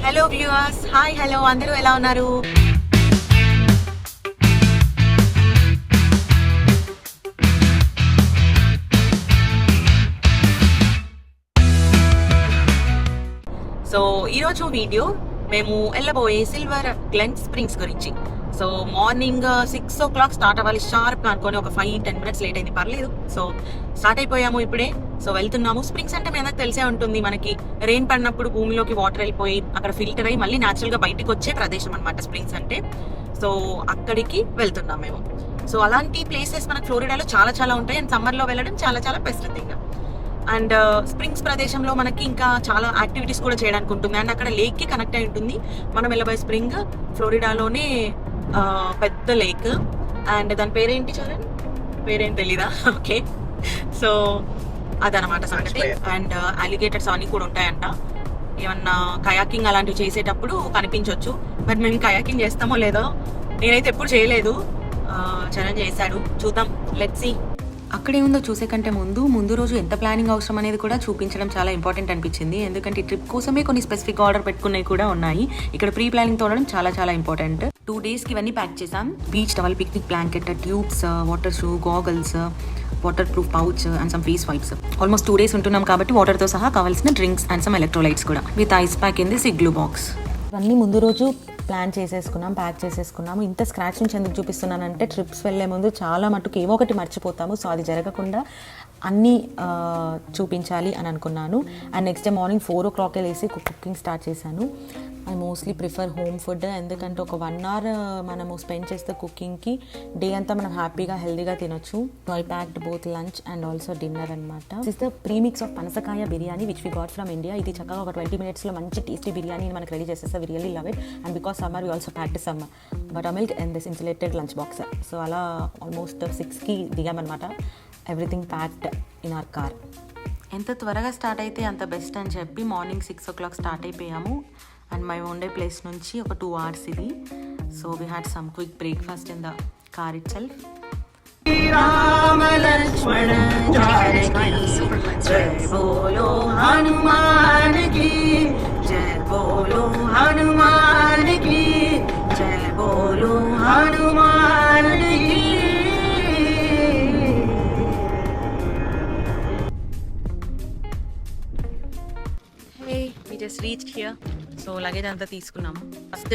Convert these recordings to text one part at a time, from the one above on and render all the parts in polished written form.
Hello viewers, hi hello అందరూ ఎలా ఉన్నారు? సో ఈరోజు వీడియో మేము వెళ్ళబోయే సిల్వర్ గ్లెన్ స్ప్రింగ్స్ గురించి. సో మార్నింగ్ 6 o'clock స్టార్ట్ అవ్వాలి షార్ప్గా అనుకొని, ఒక 5-10 minutes లేట్ అయింది, పర్లేదు. సో స్టార్ట్ అయిపోయాము ఇప్పుడే. సో వెళ్తున్నాము. స్ప్రింగ్స్ అంటే మీ అందరికి తెలిసే ఉంటుంది, మనకి రెయిన్ పడినప్పుడు భూమిలోకి వాటర్ వెళ్ళిపోయి అక్కడ ఫిల్టర్ అయ్యి మళ్ళీ న్యాచురల్గా బయటకు వచ్చే ప్రదేశం అనమాట స్ప్రింగ్స్ అంటే. సో అక్కడికి వెళ్తున్నాం మేము. సో అలాంటి ప్లేసెస్ మనకు ఫ్లోరిడాలో చాలా చాలా ఉంటాయి, అండ్ సమ్మర్లో వెళ్ళడం చాలా చాలా బెస్ట్ థింగ్. అండ్ స్ప్రింగ్స్ ప్రదేశంలో మనకి ఇంకా చాలా యాక్టివిటీస్ కూడా చేయడానికి ఉంటుంది, అండ్ అక్కడ లేక్కి కనెక్ట్ అయి ఉంటుంది. మనం వెళ్ళబోయే స్ప్రింగ్ ఫ్లోరిడాలోనే పెద్ద లేక్, అండ్ దాని పేరేంటి చరణ్? పేరేం తెలీదా? ఓకే, సో అదనమాట సంగతి. అండ్ అలిగేటర్స్ అన్నీ కూడా ఉంటాయంట. ఏమన్నా కయాకింగ్ అలాంటివి చేసేటప్పుడు కనిపించవచ్చు, బట్ మేము కయాకింగ్ చేస్తామో లేదో, నేనైతే ఎప్పుడు చేయలేదు. చరణ్ చేశాడు, చూద్దాం, లెట్స్ సీ. అక్కడేముందో చూసే కంటే ముందు రోజు ఎంత ప్లానింగ్ అవసరం అనేది కూడా చూపించడం చాలా ఇంపార్టెంట్ అనిపించింది. ఎందుకంటే ఈ ట్రిప్ కోసమే కొన్ని స్పెసిఫిక్ ఆర్డర్ పెట్టుకునేవి కూడా ఉన్నాయి. ఇక్కడ ప్రీ ప్లానింగ్ తోడడం చాలా చాలా ఇంపార్టెంట్. 2 daysకి ఇవన్నీ ప్యాక్ చేసాం. Beach towel, picnic blanket, tubes, water shoe, goggles, waterproof pouch and some face wipes. Almost 2 days ఉంటున్నాం కాబట్టి వాటర్తో సహా కావాల్సిన డ్రింక్స్ అండ్ సమ్ ఎలక్ట్రోలైట్స్ కూడా with ice pack in this igloo box. ఇవన్నీ ముందు రోజు ప్లాన్ చేసేసుకున్నాం, ప్యాక్ చేసేసుకున్నాము. ఇంత స్క్రాచ్ నుంచి ఎందుకు చూపిస్తున్నానంటే, ట్రిప్స్ వెళ్ళే ముందు చాలా మటుకు ఏమో ఒకటి మర్చిపోతాము. సో అది జరగకుండా అన్నీ చూపించాలి అని అనుకున్నాను. And next day morning 4 o'clock లేసి కుకింగ్ స్టార్ట్ చేశాను. I mostly prefer home food, ఎందుకంటే ఒక 1 hour మనము స్పెండ్ చేస్తే కుకింగ్కి డే అంతా మనం హ్యాపీగా హెల్దీగా తినొచ్చు. So I packed both lunch and also dinner అనమాట. దిస్ ద ప్రీమిక్స్ ఆఫ్ పనసకాయ biryani which we got from India. ఇది చక్కగా ఒక 20 minutesలో మంచి టేస్టీ బిర్యానీ మనకి రెడీ చేసేస్తే we really love it. And because summer we also packed some buttermilk and this insulated lunch box. So అలా almost 6కి దిగామన్నమాట. Everything packed in our car. ఎంత త్వరగా స్టార్ట్ అయితే అంత బెస్ట్ అని చెప్పి మార్నింగ్ 6 o'clock స్టార్ట్ అయిపోయాము. అండ్ మై ఉండే ప్లేస్ నుంచి ఒక 2 hours ఇది. So we had some quick breakfast in the car itself. Rama Lakshmana Janaki జై బోలో హనుమాన్ కి, జై బోలో హనుమాన్ కి, జై బోలో హనుమాన్ కి. We just reached here. So luggage అంతా తీసుకున్నాము. ఫస్ట్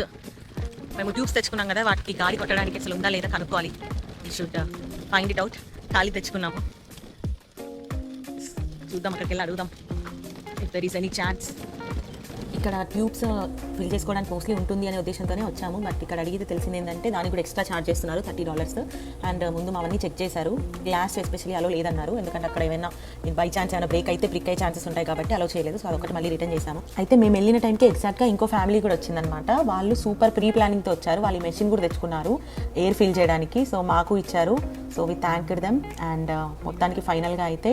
మేము ట్యూబ్స్ తెచ్చుకున్నాం కదా, వాటికి గాలి కొట్టడానికి అసలు ఉందా లేదా కనుక్కోవాలి. We should find it out. ఖాళీ తెచ్చుకున్నాము, చూద్దాం, అక్కడికి వెళ్ళి అడుగుదాం if there is any chance. ఇక్కడ ట్యూబ్స్ ఫిల్ చేసుకోవడానికి మోస్ట్లీ ఉంటుంది అనే ఉద్దేశంతోనే వచ్చాము. బట్ ఇక్కడ అడిగితే తెలిసింది ఏంటంటే దానికి కూడా ఎక్స్ట్రా ఛార్జ్ చేస్తున్నారు, $30. అండ్ ముందు అవన్నీ చెక్ చేశారు. గ్లాస్ ఎస్పెషల్లీ అలో లేదన్నారు, ఎందుకంటే అక్కడ ఏమైనా బై ఛాన్స్ ఏమైనా బ్రేక్ అయితే బ్రిక్ అయ్యే ఛాన్సెస్ ఉంటాయి కాబట్టి అలో చేయలేదు. సో అదొకటి మళ్ళీ రిటర్న్ చేశాము. అయితే మేము వెళ్ళిన టైంకి ఎగ్జాక్ట్గా ఇంకో ఫ్యామిలీ కూడా వచ్చిందనమాట. వాళ్ళు సూపర్ ప్రీ ప్లానింగ్తో వచ్చారు. వాళ్ళు మెషిన్ కూడా తెచ్చుకున్నారు ఎయిర్ ఫిల్ చేయడానికి. సో మాకు ఇచ్చారు. So we thanked them. And మొత్తానికి ఫైనల్గా అయితే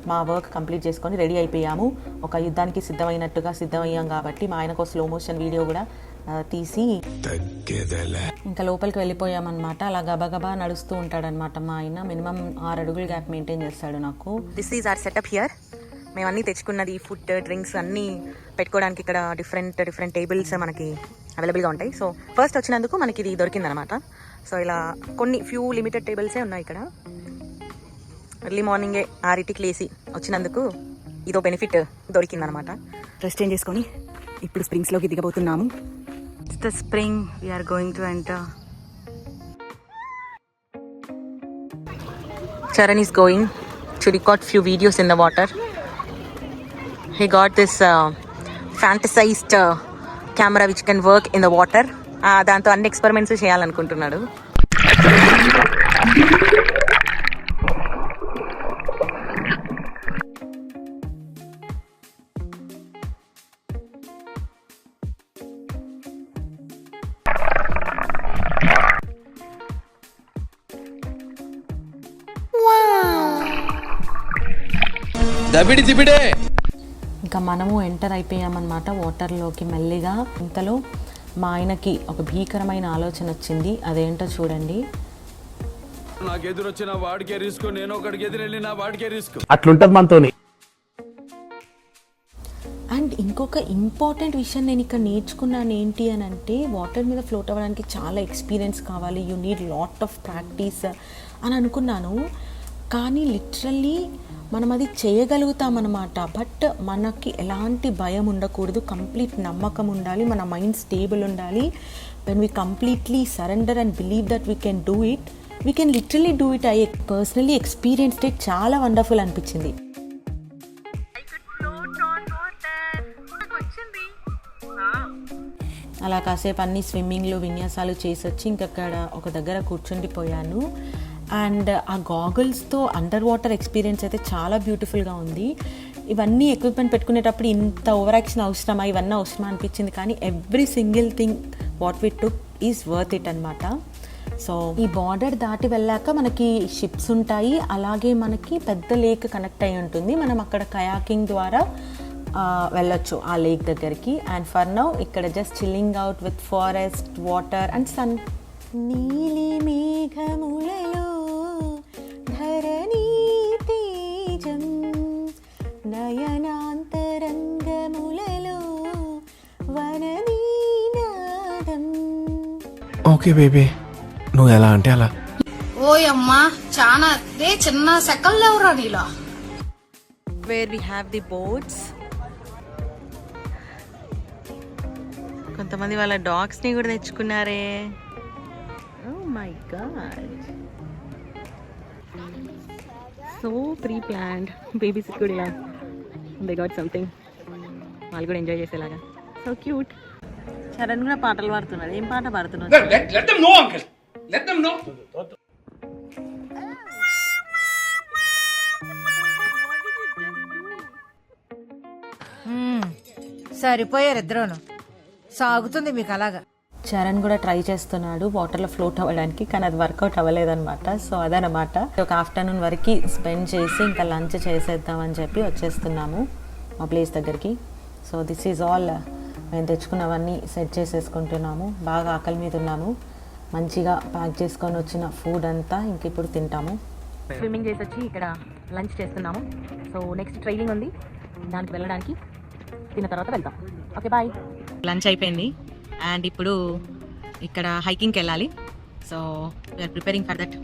మా వర్క్ కంప్లీట్ చేసుకొని రెడీ అయిపోయాము. ఒక యుద్ధానికి సిద్ధమయ్యాం కాబట్టి మా ఆయనకు స్లో మోషన్ వీడియో కూడా తీసి ఇంకా లోపలికి వెళ్ళిపోయామన్నమాట. అలా గబగబా నడుస్తూ ఉంటాడనమాట మా ఆయన. మినిమం 6 అడుగుల గ్యాప్ మెయింటైన్ చేస్తాడు నాకు. This is our setup here. మేము అన్నీ తెచ్చుకున్నది, ఫుడ్, డ్రింక్స్ అన్నీ పెట్టుకోవడానికి ఇక్కడ డిఫరెంట్ టేబుల్స్ మనకి అవైలబుల్గా ఉంటాయి. సో ఫస్ట్ వచ్చినందుకు మనకి ఇది దొరికిందనమాట. సో ఇలా ఫ్యూ లిమిటెడ్ టేబుల్సే ఉన్నాయి ఇక్కడ. ఎర్లీ మార్నింగే 6కి లేసి వచ్చినందుకు ఇదో బెనిఫిట్ దొరికిందనమాట. డ్రెస్ చేంజ్ చేసుకొని ఇప్పుడు స్ప్రింగ్స్లోకి దిగబోతున్నాము. The spring we're going to enter. Charan is going to record few videos in the water. He got this fantasized camera which can work in the water. దాంతో అన్ని ఎక్స్పెరిమెంట్స్ చేయాలనుకుంటున్నాడు. ఇంకా మనము enter అయిపోయామన్నమాట వాటర్లోకి మెల్లిగా. ఇంతలో మా ఆయనకి ఒక భీకరమైన ఆలోచన వచ్చింది. అదేంటో చూడండి. నాకు ఎదురొచ్చిన వాడికే రిస్క్, నేను ఒకడికి ఎదురెళ్ళిన వాడికే రిస్క్. అట్లుంటది మనతోని. అండ్ ఇంకొక ఇంపార్టెంట్ విషయం నేను ఇక్కడ నేర్చుకున్నాను ఏంటి అని అంటే, వాటర్ మీద ఫ్లోట్ అవ్వడానికి చాలా ఎక్స్పీరియన్స్ కావాలి, you need lot of practice అని అనుకున్నాను. కానీ లిటరల్లీ మనం అది చేయగలుగుతామన్నమాట. బట్ మనకి ఎలాంటి భయం ఉండకూడదు, కంప్లీట్ నమ్మకం ఉండాలి, మన మైండ్ స్టేబుల్ ఉండాలి. When we completely surrender and believe that we can do it, we can literally do it. I personally experienced it. చాలా వండర్ఫుల్ అనిపించింది. అలా కాసేపు అన్ని స్విమ్మింగ్లు విన్యాసాలు చేసి వచ్చి ఇంకక్కడ ఒక దగ్గర కూర్చుండిపోయాను. అండ్ ఆ గాగుల్స్తో అండర్ వాటర్ ఎక్స్పీరియన్స్ అయితే చాలా బ్యూటిఫుల్గా ఉంది. ఇవన్నీ ఎక్విప్మెంట్ పెట్టుకునేటప్పుడు ఇంత ఓవర్ యాక్షన్ అవసరమా, ఇవన్నీ అవసరమా అనిపించింది. కానీ every single thing what we took is worth it అనమాట. సో ఈ బార్డర్ దాటి వెళ్ళాక మనకి షిప్స్ ఉంటాయి, అలాగే మనకి పెద్ద లేక్ కనెక్ట్ అయి ఉంటుంది. మనం అక్కడ కయాకింగ్ ద్వారా వెళ్ళొచ్చు ఆ లేక్ దగ్గరికి. అండ్ ఫర్ నౌ ఇక్కడ just chilling out with forest, water and sun. నీలి మేఘములలో ధరణి తేజం, నయనాంతరంగములలో వననీనాదం. ఓకే బేబీ, నువ్వు ఎలా అంటే అలా. ఓయమ్మా చాలా చిన్న సెకల్ ఎవరా నీలా. Where we have the boats. కొంతమంది వాళ్ళ డాగ్స్ని కూడా తెచ్చుకున్నారే. Oh my god, so pre planned. Babies కూడా ఇలా దే గాట్ సంథింగ్, వాళ్ళు కూడా ఎంజాయ్ చేసేలాగా. So cute. చరణ్ కూడా పాటలు పాడుతున్నాడు. ఏం పాట పాడుతున్నాడు? Let them know, uncle. Let them know. సరిపోయారు ఇద్దరును. సాగుతుంది మీకు అలాగా. చరణ్ కూడా ట్రై చేస్తున్నాడు వాటర్లో ఫ్లోట్ అవ్వడానికి, కానీ అది వర్కౌట్ అవ్వలేదన్నమాట. సో అదనమాట, ఒక ఆఫ్టర్నూన్ వరకు స్పెండ్ చేసి ఇంకా లంచ్ చేసేద్దామని చెప్పి వచ్చేస్తున్నాము మా ప్లేస్ దగ్గరికి. So this is all. మేము తెచ్చుకున్నవన్నీ సెట్ చేసేసుకుంటున్నాము. బాగా ఆకలి మీద ఉన్నాము. మంచిగా ప్యాక్ చేసుకొని వచ్చిన ఫుడ్ అంతా ఇంక ఇప్పుడు తింటాము. స్విమ్మింగ్ చేసి వచ్చి ఇక్కడ లంచ్ చేస్తున్నాము. సో నెక్స్ట్ ట్రైనింగ్ ఉంది, దానికి వెళ్ళడానికి తిన్న తర్వాత వెళ్తాం. Okay bye. లంచ్ అయిపోయింది అండ్ ఇప్పుడు ఇక్కడ హైకింగ్కి వెళ్ళాలి. So we're preparing for that.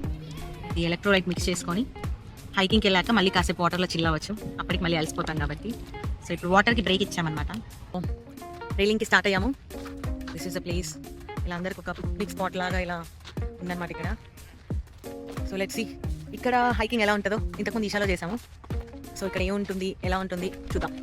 ఈ ఎలక్ట్రోలైట్ మిక్స్ చేసుకొని హైకింగ్కి వెళ్ళాక మళ్ళీ కాసేపు వాటర్లో చిల్ అవ్వచ్చు, అప్పటికి మళ్ళీ అలసిపోతాం కాబట్టి. సో ఇప్పుడు వాటర్కి బ్రేక్ ఇచ్చామన్నమాట. రైలింగ్కి స్టార్ట్ అయ్యాము. This is a place. ఇలా అందరికి ఒక పిక్నిక్ స్పాట్ లాగా ఇలా ఉందన్నమాట ఇక్కడ. సో లెట్స్ సీ ఇక్కడ హైకింగ్ ఎలా ఉంటుందో. ఇంతకుముందు ఈషాలో చేసాము. సో ఇక్కడ ఏముంటుంది, ఎలా ఉంటుంది చూద్దాం.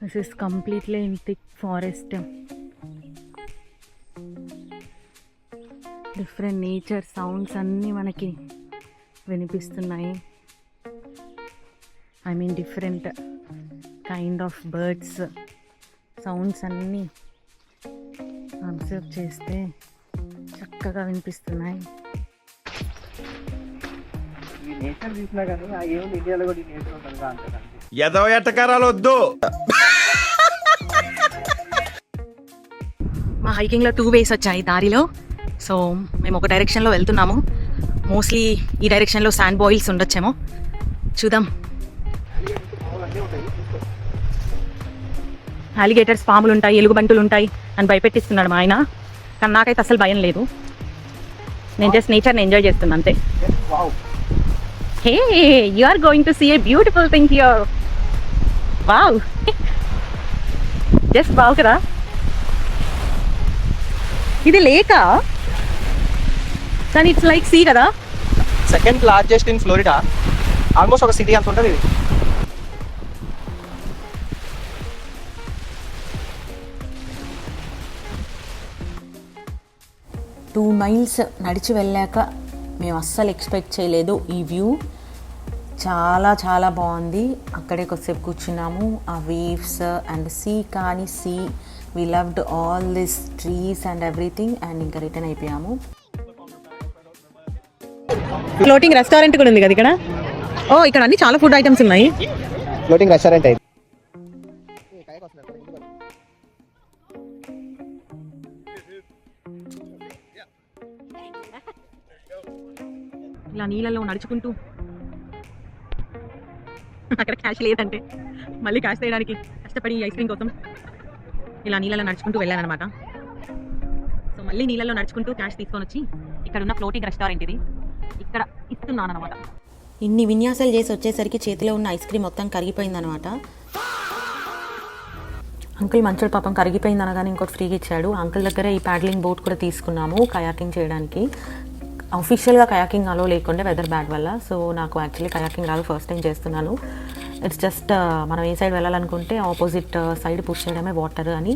This is completely in thick forest. Different nature sounds అన్నీ మనకి వినిపిస్తున్నాయి. I mean different kind of birds sounds అన్నీ అబ్జర్వ్ చేస్తే చక్కగా వినిపిస్తున్నాయి. ఏదో ఎట్టకారాలు వద్దు. మా హైకింగ్లో 2 వేస్ వచ్చాయి దారిలో. సో మేము ఒక డైరెక్షన్లో వెళ్తున్నాము. మోస్ట్లీ ఈ డైరెక్షన్లో శాండ్ బాయిల్స్ ఉండొచ్చేమో, చూద్దాం. అలిగేటర్స్, పాములు ఉంటాయి, ఎలుగుబంటులు ఉంటాయి అని భయపెట్టిస్తున్నాడు మా ఆయన. కానీ నాకైతే అసలు భయం లేదు. నేను జస్ట్ నేచర్ని ఎంజాయ్ చేస్తున్నాను అంతే. Hey, you are going to see a beautiful thing here. Wow, just wow కదా. ఇది లేకా? కానీ ఇట్స్ లైక్ సీ కదా. Second largest in Florida. Almost ఒక సిటీ అంత ఉంటుంది ఇది. టూ మైల్స్ నడిచి వెళ్ళాక మేము అస్సలు ఎక్స్పెక్ట్ చేయలేదు ఈ వ్యూ. చాలా చాలా బాగుంది. అక్కడే కొద్దిసేపు కూర్చున్నాము. ఆ వేవ్స్ అండ్ సీ, కానీ see we loved all this trees and everything. And ఇంకా రిటర్న్ అయిపోయాము. ఫ్లోటింగ్ రెస్టారెంట్ కూడా ఉంది కదా ఇక్కడ. ఓ ఇక్కడ అన్ని చాలా ఫుడ్ ఐటమ్స్ ఉన్నాయి. ఫ్లోటింగ్ రెస్టారెంట్ అయితే ఇలా నీళ్ళలో నడుచుకుంటూ, అక్కడ క్యాష్ లేదంటే మళ్ళీ క్యాష్ తీయడానికి కష్టపడి ఐస్ క్రీమ్ కోసం ఇలా నీళ్ళలో నడుచుకుంటూ వెళ్ళానమాట. సో మళ్ళీ నీళ్ళలో నడుచుకుంటూ క్యాష్ తీసుకొని వచ్చి ఇక్కడ ఉన్న ఫ్లోటింగ్ రెస్టారెంట్ ఇది, ఇక్కడ ఇస్తున్నాను అనమాట. ఇన్ని విన్యాసాలు చేసి వచ్చేసరికి చేతిలో ఉన్న ఐస్ క్రీమ్ మొత్తం కరిగిపోయిందనమాట. అంకుల్ మంచోడు పాపం, కరిగిపోయింది అనగానే ఇంకోటి ఫ్రీగా ఇచ్చాడు. అంకుల్ దగ్గర ఈ ప్యాడ్లింగ్ బోట్ కూడా తీసుకున్నాము కయాకింగ్ చేయడానికి. అఫీషియల్గా కయాకింగ్ అలో లేకుండే వెదర్ బ్యాడ్ వల్ల. సో నాకు యాక్చువల్లీ కయాకింగ్ రాదు, ఫస్ట్ టైం చేస్తున్నాను. ఇట్స్ జస్ట్ మనం ఏ సైడ్ వెళ్ళాలనుకుంటే ఆపోజిట్ సైడ్ పుష్ చేయడమే వాటర్ అని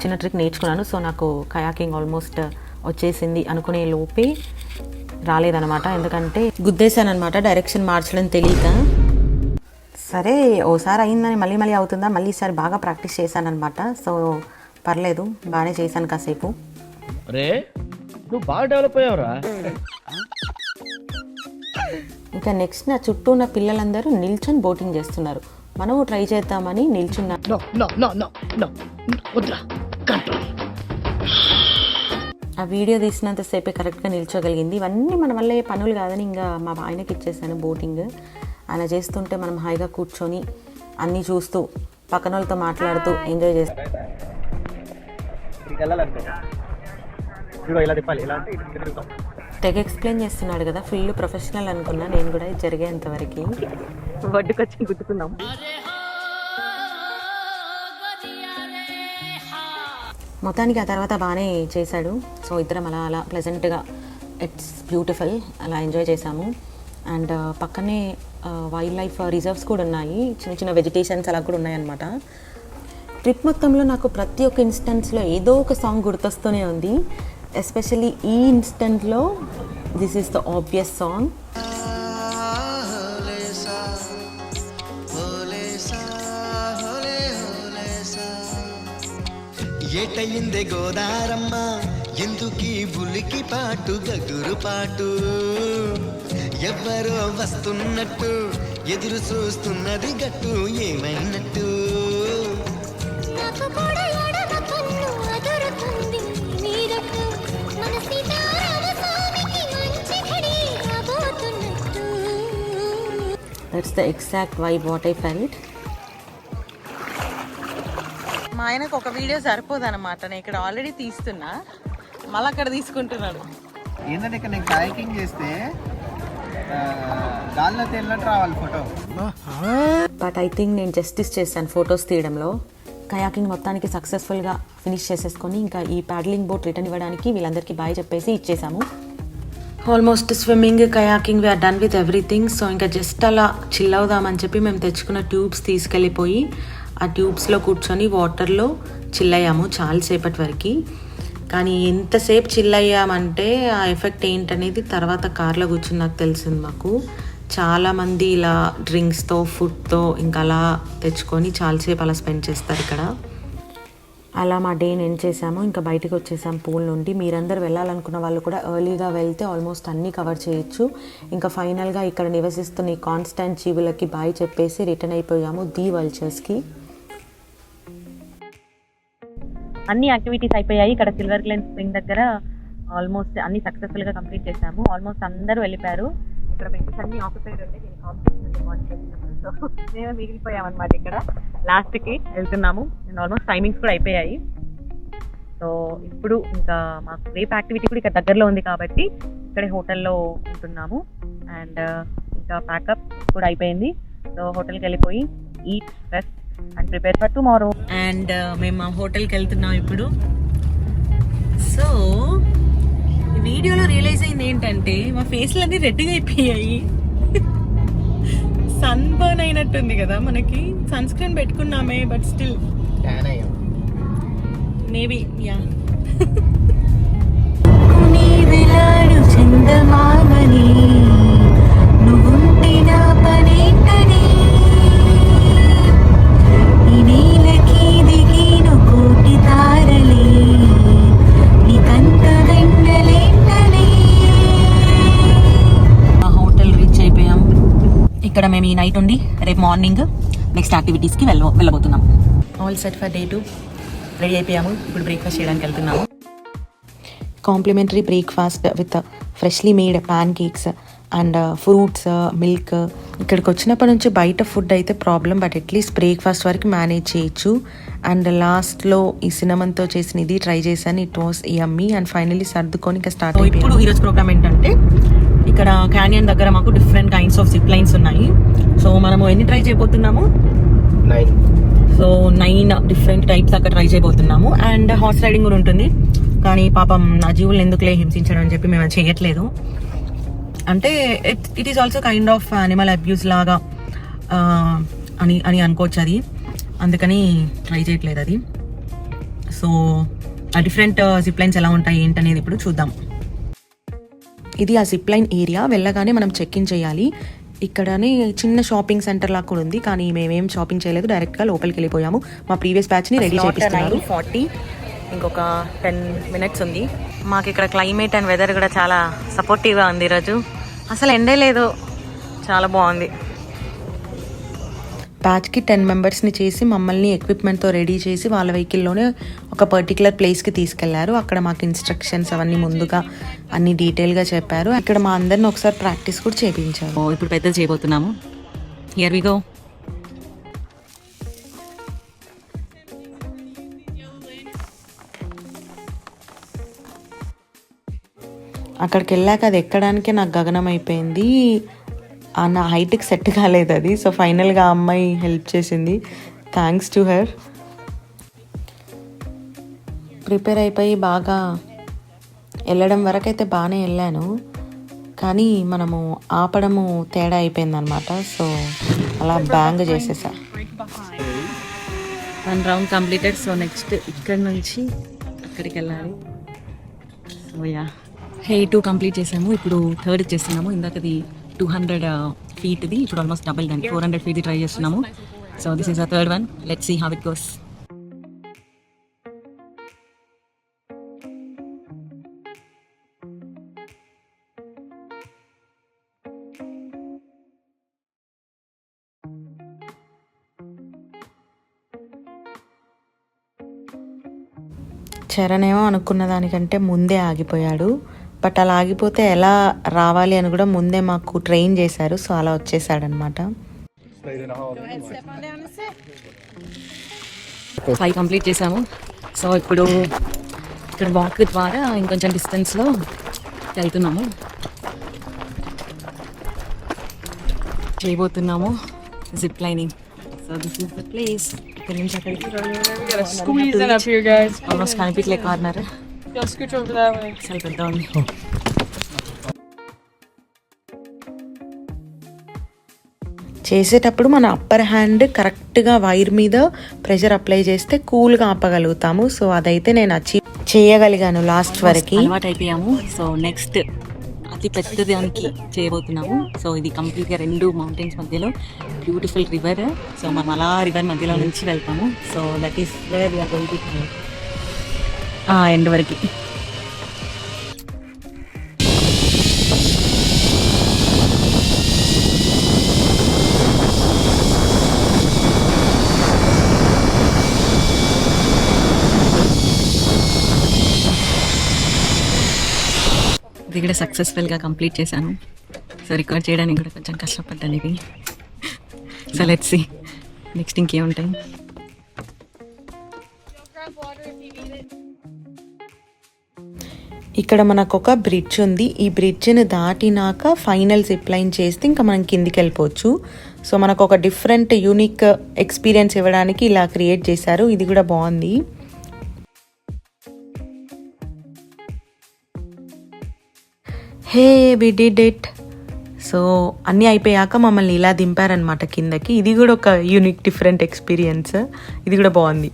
చిన్న ట్రిక్ నేర్చుకున్నాను. సో నాకు కయాకింగ్ ఆల్మోస్ట్ వచ్చేసింది అనుకునే లోపే రాలేదనమాట, ఎందుకంటే గుద్దేశాను అనమాట డైరెక్షన్ మార్చడం తెలియక. సరే ఓసారి అయిందని మళ్ళీ మళ్ళీ అవుతుందా, మళ్ళీ ఈసారి బాగా ప్రాక్టీస్ చేశాను అనమాట. సో పర్లేదు, బాగానే చేశాను కాసేపు. నువ్వు బాగా డెవలప్ అయ్యావురా. ఇంకా నెక్స్ట్ నా చుట్టూ ఉన్న పిల్లలందరూ నిల్చొని బోటింగ్ చేస్తున్నారు. మనము ట్రై చేద్దామని నిల్చున్నా. ఆ వీడియో తీసినంతసేపే కరెక్ట్గా నిల్చోగలిగింది. ఇవన్నీ మన వల్ల ఏ పనులు కాదని ఇంకా మా ఆయనకి ఇచ్చేసాను బోటింగ్. ఆయన చేస్తుంటే మనం హాయిగా కూర్చొని అన్నీ చూస్తూ పక్కన వాళ్ళతో మాట్లాడుతూ ఎంజాయ్ చేస్తాం. తెగ ఎక్స్ప్లెయిన్ చేస్తున్నాడు కదా, ఫుల్ ప్రొఫెషనల్ అనుకున్నా నేను కూడా. ఇది జరిగేంతవరకు వడ్డుకొచ్చి గుర్తుకున్నాం. మొత్తానికి ఆ తర్వాత బాగానే చేశాడు. సో ఇద్దరం అలా అలా ప్లెజెంట్గా, ఇట్స్ బ్యూటిఫుల్, అలా ఎంజాయ్ చేసాము. అండ్ పక్కనే వైల్డ్ లైఫ్ రిజర్వ్స్ కూడా ఉన్నాయి, చిన్న చిన్న వెజిటేషన్స్ అలా కూడా ఉన్నాయన్నమాట. ట్రిప్ మొత్తంలో నాకు ప్రతి ఒక్క ఇన్స్టెంట్స్లో ఏదో ఒక సాంగ్ గుర్తొస్తూనే ఉంది. ఎస్పెషల్లీ ఈ ఇన్స్టెంట్లో this is the obvious song. ఏటయిందే గోదారమ్మ ఎందుకీ బులికి పాటు గగురు పాటు, ఎవ్వరో వస్తున్నట్టు ఎదురు చూస్తున్నది గట్టు ఏమైనట్టు. That's the exact vibe what I felt. మా ఆయనకు ఒక వీడియో సరిపోదన్నమాట, నేను ఇక్కడ ఆల్రెడీ తీస్తున్నా, మళ్ళీ అక్కడ తీసుకుంటున్నాడు. ఏంటంటే ఇక్కడ నేను కయాకింగ్ చేస్తే గాల్లో తేలినట్టు రావాలి ఫోటో. బట్ ఐ థింక్ నేను జస్టిస్ చేశాను ఫొటోస్ తీయడంలో. కయాకింగ్ మొత్తానికి సక్సెస్ఫుల్గా ఫినిష్ చేసేసుకొని ఇంకా ఈ ప్యాడ్లింగ్ బోట్ రిటర్న్ ఇవ్వడానికి వీళ్ళందరికీ బాయ్ చెప్పేసి ఇచ్చేసాము. Almost swimming, kayaking we're done with everything. So ఇంకా జస్ట్ అలా చిల్ అవుదామని చెప్పి మేము తెచ్చుకున్న ట్యూబ్స్ తీసుకెళ్ళిపోయి ఆ ట్యూబ్స్లో కూర్చొని వాటర్లో చిల్ అయ్యాము చాలాసేపటి వరకు. కానీ ఎంతసేపు చిల్ అయ్యామంటే ఆ ఎఫెక్ట్ ఏంటనేది తర్వాత కార్లో కూర్చొని నాకు తెలిసింది. మాకు చాలామంది ఇలా డ్రింక్స్తో, ఫుడ్తో ఇంకా అలా తెచ్చుకొని చాలాసేపు అలా స్పెండ్ చేస్తారు ఇక్కడ. అలా మా డేని ఎండ్ చేసాము, ఇంకా బయటకు వచ్చేసాం పూల్ నుండి. మీరందరూ వెళ్ళాలనుకున్న వాళ్ళు కూడా ఎర్లీగా వెళ్తే ఆల్మోస్ట్ అన్నీ కవర్ చేయొచ్చు. ఇంకా ఫైనల్గా ఇక్కడ నివసిస్తున్న ఈ కాన్స్టాంట్ జీవులకి బాయ్ చెప్పేసి రిటర్న్ అయిపోయాము ది వల్చర్స్కి. అన్ని యాక్టివిటీస్ అయిపోయాయి ఇక్కడ సిల్వర్ గ్లెన్ స్ప్రింగ్ దగ్గర. ఆల్మోస్ట్ అన్ని సక్సెస్ఫుల్గా కంప్లీట్ చేసాము. ఆల్మోస్ట్ అందరూ వెళ్ళిపోయారు. ఇక్కడ బెంచెస్ అన్ని ఆక్యుపైడ్ ఉంటే నేను కాంపిటీషన్ సో మేమే మిగిలిపోయామన్నమాట. ఇక్కడ లాస్ట్కి వెళ్తున్నాము అండ్ ఆల్మోస్ట్ టైమింగ్స్ కూడా అయిపోయాయి. సో ఇప్పుడు ఇంకా మాకు రేపు యాక్టివిటీ కూడా ఇక్కడ దగ్గరలో ఉంది కాబట్టి ఇక్కడే హోటల్లో ఉంటున్నాము. అండ్ ఇంకా ప్యాకప్ కూడా అయిపోయింది. సో హోటల్కి వెళ్ళిపోయి eat, rest and prepare for tomorrow. And మేము మా హోటల్కి వెళ్తున్నాం ఇప్పుడు. సో ఈ వీడియోలో రియలైజ్ అయింది ఏంటంటే మా ఫేస్లు అన్నీ రెడ్గా అయిపోయాయి. సన్ బర్న్ అయినట్టుంది కదా మనకి. సన్ స్క్రీన్ పెట్టుకున్నామే బట్ స్టిల్ మేబీ యా. చందమామని నువ్వుంటే నా పనేంటని ఈ నీలకి దిగిన కోటి తారలే నీకంత వెంటలేంటనే ఇక్కడ మేము ఈ నైట్ ఉండి రేపు మార్నింగ్ నెక్స్ట్ యాక్టివిటీస్కి వెళ్ళబోతున్నాం. All set for day 2. Ready అయిపోయాము. ఇప్పుడు బ్రేక్ఫాస్ట్ చేయడానికి వెళ్తున్నాము. Complimentary breakfast with freshly made pancakes and fruits, milk. ఇక్కడికి వచ్చినప్పటి నుంచి బయట ఫుడ్ అయితే ప్రాబ్లం, బట్ అట్లీస్ట్ బ్రేక్ఫాస్ట్ వరకు మేనేజ్ చేయొచ్చు. అండ్ లాస్ట్లో ఈ సినమన్తో చేసిన ఇది ట్రై చేశాను. It was yummy. And finally సర్దుకొని ఇంకా స్టార్ట్ అయిపోయింది. ఇప్పుడు ఈరోజు ప్రోగ్రామ్ ఏంటంటే ఇక్కడ క్యానియన్ దగ్గర మాకు different kinds of zip lines ఉన్నాయి. సో మనము ఎన్ని ట్రై చేయబోతున్నాము? 9. సో 9 డిఫరెంట్ టైప్స్ అక్కడ ట్రై చేయబోతున్నాము. అండ్ హార్స్ రైడింగ్ కూడా ఉంటుంది. కానీ పాపం నా జీవులు ఎందుకులే హింసించడం అని చెప్పి మేము అది చేయట్లేదు. అంటే it is also kind of animal abuse లాగా అని అనుకోవచ్చు అది. అందుకని ట్రై చేయట్లేదు అది. సో ఆ డిఫరెంట్ జిప్ లైన్స్ ఎలా ఉంటాయి ఏంటనేది ఇప్పుడు చూద్దాం. ఇది ఆ జిప్ లైన్ ఏరియా. వెళ్ళగానే మనం చెక్ ఇన్ చేయాలి. ఇక్కడనే చిన్న షాపింగ్ సెంటర్ లాగా కూడా ఉంది, కానీ మేమేం షాపింగ్ చేయలేదు, డైరెక్ట్గా లోపలికి వెళ్ళిపోయాము. మా ప్రీవియస్ బ్యాచ్ని రెడీ చేపిస్తున్నారు. 9:40, ఇంకొక 10 minutes ఉంది. మాకు ఇక్కడ క్లైమేట్ అండ్ వెదర్ కూడా చాలా సపోర్టివ్గా ఉంది ఈరోజు. అసలు ఎండే లేదు, చాలా బాగుంది. బ్యాచ్కి 10 మెంబర్స్ని చేసి మమ్మల్ని ఎక్విప్మెంట్తో రెడీ చేసి వాళ్ళ వెహికల్లోనే ఒక పర్టికులర్ ప్లేస్కి తీసుకెళ్లారు. అక్కడ మాకు ఇన్స్ట్రక్షన్స్ అవన్నీ ముందుగా అన్ని డీటెయిల్గా చెప్పారు. ఇక్కడ మా అందరిని ఒకసారి ప్రాక్టీస్ కూడా చేయించారు. ఇప్పుడు పెద్దది చేయబోతున్నాము. Here we go. అక్కడికి వెళ్ళాక అది ఎక్కడానికే నాకు గగనం అయిపోయింది. నా హైట్కి సెట్ కాలేదు అది. సో ఫైనల్గా ఆ అమ్మాయి హెల్ప్ చేసింది. Thanks to her. ప్రిపేర్ అయిపోయి బాగా వెళ్ళడం వరకు అయితే బాగానే వెళ్ళాను, కానీ మనము ఆపడము తేడా అయిపోయిందనమాట. సో అలా బ్యాంగ్ చేసేసా. 1 round కంప్లీటెడ్. సో నెక్స్ట్ ఇక్కడ నుంచి అక్కడికి వెళ్ళాలి. సో యా, 2 కంప్లీట్ చేసాము. ఇప్పుడు 3rd చేస్తున్నాము. ఇందాకది 200 feetది, ఇప్పుడు ఆల్మోస్ట్ డబుల్ దాన్ని 400 feetది ట్రై చేస్తున్నాము. So this is a 3rd one. Let's see how it goes. Charan ఏమో అనుకున్న దానికంటే ముందే ఆగిపోయాడు. బట్ అలా ఆగిపోతే ఎలా రావాలి అని కూడా ముందే మాకు ట్రైన్ చేశారు. సో అలా వచ్చేసాడనమాట. 5 కంప్లీట్ చేసాము. సో ఇప్పుడు ఇక్కడ వాక్ ద్వారా ఇంకొంచెం డిస్టెన్స్లో వెళ్తున్నాము, చేయబోతున్నాము zip lining. So this is the place. ఇక్కడ నుంచి అక్కడికి ఆల్మోస్ట్ కనిపించలే కార్నర్. చాలా పెద్ద ఉంది. చేసేటప్పుడు మన అప్పర్ హ్యాండ్ కరెక్ట్గా వైర్ మీద ప్రెషర్ అప్లై చేస్తే కూల్గా ఆపగలుగుతాము. సో అదైతే నేను అచీవ్ చేయగలిగాను లాస్ట్ వరకు. అలవాటు అయిపోయాము. సో నెక్స్ట్ అతి పెద్ద దానికి చేయబోతున్నాము. సో ఇది కంప్లీట్గా 2 మౌంటైన్స్ మధ్యలో బ్యూటిఫుల్ రివర్. సో మనం అలా రివర్ మధ్యలో నుంచి వెళ్తాము. So that is where we are going to end వరకు. ఇది కూడా సక్సెస్ఫుల్గా కంప్లీట్ చేశాను. సో రికార్డ్ చేయడానికి కూడా కొంచెం కష్టపడ్డాను ఇది. సో లెట్స్ సీ నెక్స్ట్ ఇంకేముంటాయి. ఇక్కడ మనకు ఒక బ్రిడ్జ్ ఉంది. ఈ బ్రిడ్జ్ని దాటినాక ఫైనల్ జిప్ లైన్ చేస్తే ఇంకా మనం కిందికి వెళ్ళిపోవచ్చు. సో మనకు ఒక డిఫరెంట్ యూనిక్ ఎక్స్పీరియన్స్ ఇవ్వడానికి ఇలా క్రియేట్ చేశారు. ఇది కూడా బాగుంది. హే వి డిడ్ ఇట్. సో అన్నీ అయిపోయాక మమ్మల్ని ఇలా దింపారనమాట కిందకి. ఇది కూడా ఒక యూనిక్ డిఫరెంట్ ఎక్స్పీరియన్స్. ఇది కూడా బాగుంది.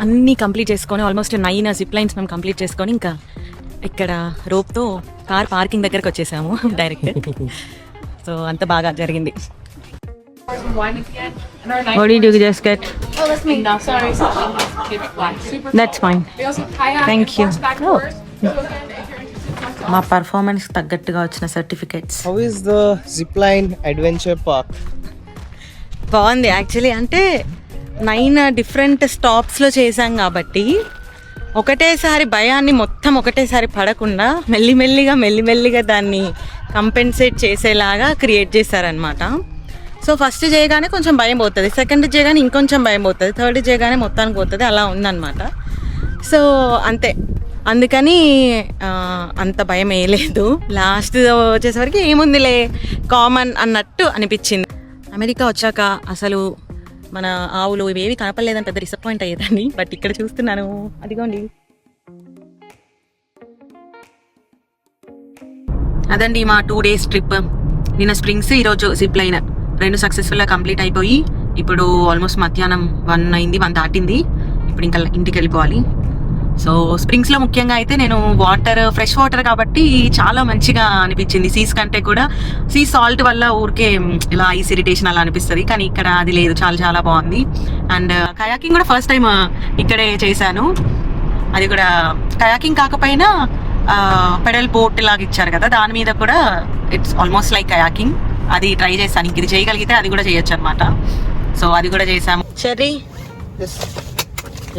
అన్నీ కంప్లీట్ చేసుకొని ఆల్మోస్ట్ 9 జిప్ లైన్స్ మేము కంప్లీట్ చేసుకొని ఇంకా ఇక్కడ రోప్తో కార్ పార్కింగ్ దగ్గరకు వచ్చేసాము డైరెక్ట్. సో అంత బాగా జరిగింది. What did you just get? Oh, that's me. No, sorry. Super That's fine. We also have kayak, Thank you. horseback Oh. tours. So again, if you're interested in horseback, మా performance తగ్గట్టుగా వచ్చిన certificates. How is the zip line adventure park? బాగుంది actually. అంటే 9 different స్టాప్స్లో చేశాం కాబట్టి ఒకటేసారి భయాన్ని మొత్తం ఒకటేసారి పడకుండా మెల్లిమెల్లిగా దాన్ని కంపెన్సేట్ చేసేలాగా క్రియేట్ చేశారనమాట. సో ఫస్ట్ చేయగానే కొంచెం భయం పోతుంది, సెకండ్ చేయగానే ఇంకొంచెం భయం పోతుంది, థర్డ్ చేయగానే మొత్తానికి పోతుంది, అలా ఉందన్నమాట. సో అంతే, అందుకని అంత భయం వేయలేదు. లాస్ట్ వచ్చేసరికి ఏముందిలే కామన్ అన్నట్టు అనిపించింది. అమెరికా వచ్చాక అసలు మన ఆవులు ఇవేవి కనపడలేదని పెద్ద డిసప్పాయింట్ అయ్యేదాన్ని. బట్ ఇక్కడ చూస్తున్నాను, అదిగోండి. అదండి మా 2 days ట్రిప్. నిన్న స్ప్రింగ్స్, ఈరోజు జిప్ లైన్ 2 సక్సెస్ఫుల్గా కంప్లీట్ అయిపోయి ఇప్పుడు ఆల్మోస్ట్ మధ్యాహ్నం 1 అయింది, 1 దాటింది. ఇప్పుడు ఇంకా ఇంటికి వెళ్ళిపోవాలి. సో స్ప్రింగ్స్లో ముఖ్యంగా అయితే నేను వాటర్ ఫ్రెష్ వాటర్ కాబట్టి చాలా మంచిగా అనిపించింది. సీస్ కంటే కూడా సీ సాల్ట్ వల్ల ఊరికే ఇలా ఐస్ ఇరిటేషన్ అలా అనిపిస్తుంది, కానీ ఇక్కడ అది లేదు, చాలా చాలా బాగుంది. అండ్ కయాకింగ్ కూడా ఫస్ట్ టైం ఇక్కడే చేశాను. అది కూడా కయాకింగ్ కాకపోయినా పెడల్ బోట్ లాగా ఇచ్చారు కదా, దాని మీద కూడా ఇట్స్ ఆల్మోస్ట్ లైక్ కయాకింగ్. అది ట్రై చేస్తాను, ఇంక ఇది చేయగలిగితే అది కూడా చేయొచ్చు అనమాట. సో అది కూడా చేసాము. చెర్రీ,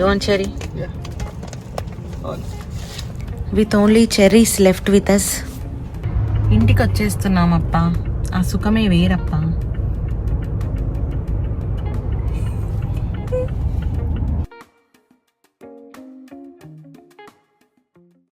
యోన్ cherry with only cherries left with us. ఇంటికి వచ్చేస్తున్నాం అప్ప, ఆ సుఖమే వేరప్ప.